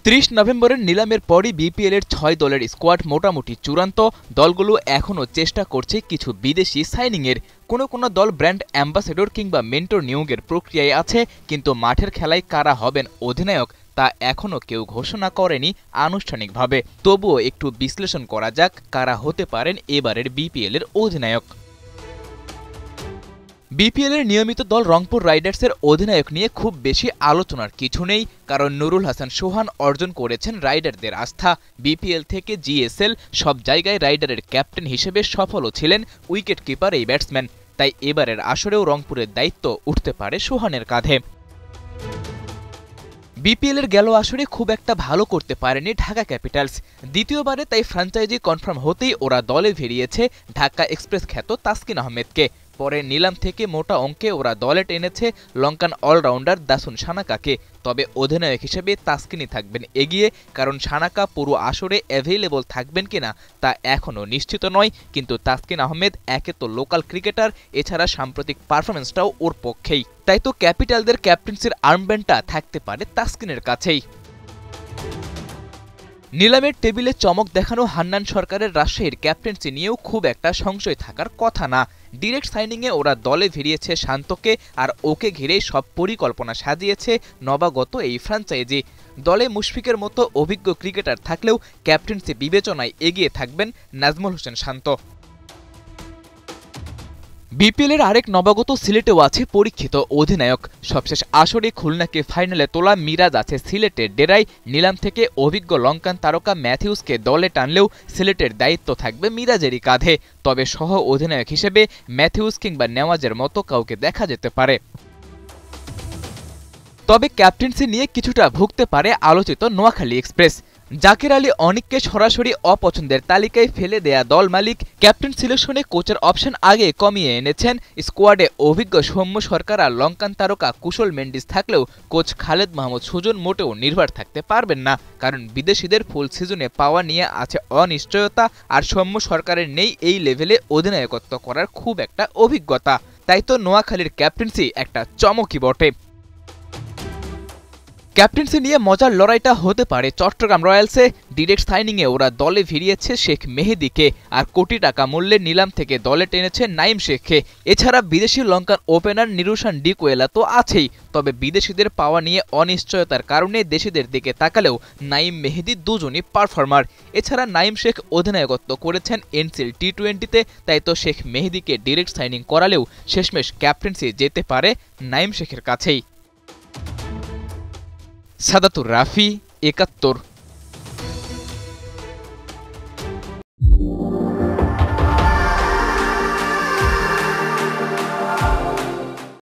৩০ নভেম্বরের নিলামের পরই বিপিএলের ৬ দলের স্কোয়াড মোটামুটি চূড়ান্ত। দলগুলো এখনও চেষ্টা করছে কিছু বিদেশি সাইনিংয়ের। কোনো দল ব্র্যান্ড অ্যাম্বাসেডর কিংবা মেন্টর নিয়োগের প্রক্রিয়ায় আছে, কিন্তু মাঠের খেলায় কারা হবেন অধিনায়ক তা এখনও কেউ ঘোষণা করেনি আনুষ্ঠানিকভাবে। তবুও একটু বিশ্লেষণ করা যাক কারা হতে পারেন এবারের বিপিএলের অধিনায়ক। বিপিএলের নিয়মিত দল রংপুর রাইডার্সের অধিনায়ক নিয়ে খুব বেশি আলোচনার কিছু নেই, কারণ নুরুল হাসান সোহান অর্জন করেছেন রাইডারদের আস্থা। বিপিএল থেকে জিএসএল সব জায়গায় রাইডারের ক্যাপ্টেন হিসেবে সফলও ছিলেন উইকেট কিপার এই ব্যাটসম্যান। তাই এবারের আসরেও রংপুরের দায়িত্ব উঠতে পারে সোহানের কাঁধে। বিপিএলের গেল আসরে খুব একটা ভালো করতে পারেনি ঢাকা ক্যাপিটালস। দ্বিতীয়বারে তাই ফ্র্যাঞ্চাইজি কনফার্ম হতেই ওরা দলে ভিড়িয়েছে ঢাকা এক্সপ্রেস খ্যাত তাসকিন আহমেদকে। পরে নিলাম থেকে মোটা অঙ্কে ওরা দলে টেনেছে লঙ্কান অলরাউন্ডার দাসুন সানাকাকে। তবে অধিনায়ক হিসেবে তাসকিনই থাকবেন এগিয়ে, কারণ সানাকা পুরো আসরে অ্যাভেইলেবল থাকবেন কিনা তা এখনও নিশ্চিত নয়। কিন্তু তাসকিন আহমেদ একে তো লোকাল ক্রিকেটার, এছাড়া সাম্প্রতিক পারফরমেন্সটাও ওর পক্ষেই। তাই তো ক্যাপিটালদের ক্যাপ্টেন্সির আর্মব্যান্ডটা থাকতে পারে তাসকিনের কাছেই। নিলামের টেবিলে চমক দেখানো হান্নান সরকারের রাজশাহীর ক্যাপ্টেন্সি নিয়েও খুব একটা সংশয় থাকার কথা না। ডিরেক্ট সাইনিংয়ে ওরা দলে ভিড়িয়েছে শান্তকে, আর ওকে ঘিরেই সব পরিকল্পনা সাজিয়েছে নবাগত এই ফ্র্যাঞ্চাইজি। দলে মুশফিকের মতো অভিজ্ঞ ক্রিকেটার থাকলেও ক্যাপ্টেন্সি বিবেচনায় এগিয়ে থাকবেন নাজমুল হোসেন শান্ত। বিপিএলের আরেক নবাগত সিলেটেও আছে পরীক্ষিত অধিনায়ক। সবশেষ আসরে খুলনাকে ফাইনালে তোলা মিরাজ আছে সিলেটের ডেরায়। নিলাম থেকে অভিজ্ঞ লঙ্কান তারকা ম্যাথিউসকে দলে টানলেও সিলেটের দায়িত্ব থাকবে মিরাজেরই কাঁধে। তবে সহ অধিনায়ক হিসেবে ম্যাথিউস কিংবা নেওয়াজের মতো কাউকে দেখা যেতে পারে। তবে ক্যাপ্টেন্সি নিয়ে কিছুটা ভুগতে পারে আলোচিত নোয়াখালী এক্সপ্রেস। জাকির আলী অনিককে সরাসরি অপছন্দের তালিকায় ফেলে দেয়া দল মালিক ক্যাপ্টেন সিলেকশনে কোচের অপশন আগে কমিয়ে এনেছেন। স্কোয়াডে অভিজ্ঞ সৌম্য সরকার আর লঙ্কান তারকা কুশল মেন্ডিস থাকলেও কোচ খালেদ মাহমুদ সুজন মোটেও নির্ভর থাকতে পারবেন না, কারণ বিদেশিদের ফুল সিজনে পাওয়া নিয়ে আছে অনিশ্চয়তা, আর সৌম্য সরকারের নেই এই লেভেলে অধিনায়কত্ব করার খুব একটা অভিজ্ঞতা। তাই তো নোয়াখালীর ক্যাপ্টেন্সি একটা চমকই বটে। ক্যাপ্টেন্সি নিয়ে মজার লড়াইটা হতে পারে চট্টগ্রাম রয়্যালসে। ডিরেক্ট সাইনিংয়ে ওরা দলে ভিড়িয়েছে শেখ মেহেদীকে, আর কোটি টাকা মূল্যের নিলাম থেকে দলে টেনেছে নাইম শেখকে। এছাড়া বিদেশি লঙ্কান ওপেনার নিরুশান ডিকোয়েলা তো আছেই। তবে বিদেশিদের পাওয়া নিয়ে অনিশ্চয়তার কারণে দেশিদের দিকে তাকালেও নাইম মেহেদী দুজনই পারফর্মার। এছাড়া নাইম শেখ অধিনায়কত্ব করেছেন এনসিএল টি20-তে, তাই তো শেখ মেহেদীকে ডিরেক্ট সাইনিং করালেও শেষমেশ ক্যাপ্টেন্সি যেতে পারে নাইম শেখের কাছেই। সাদাতুর রাফি, ৭১।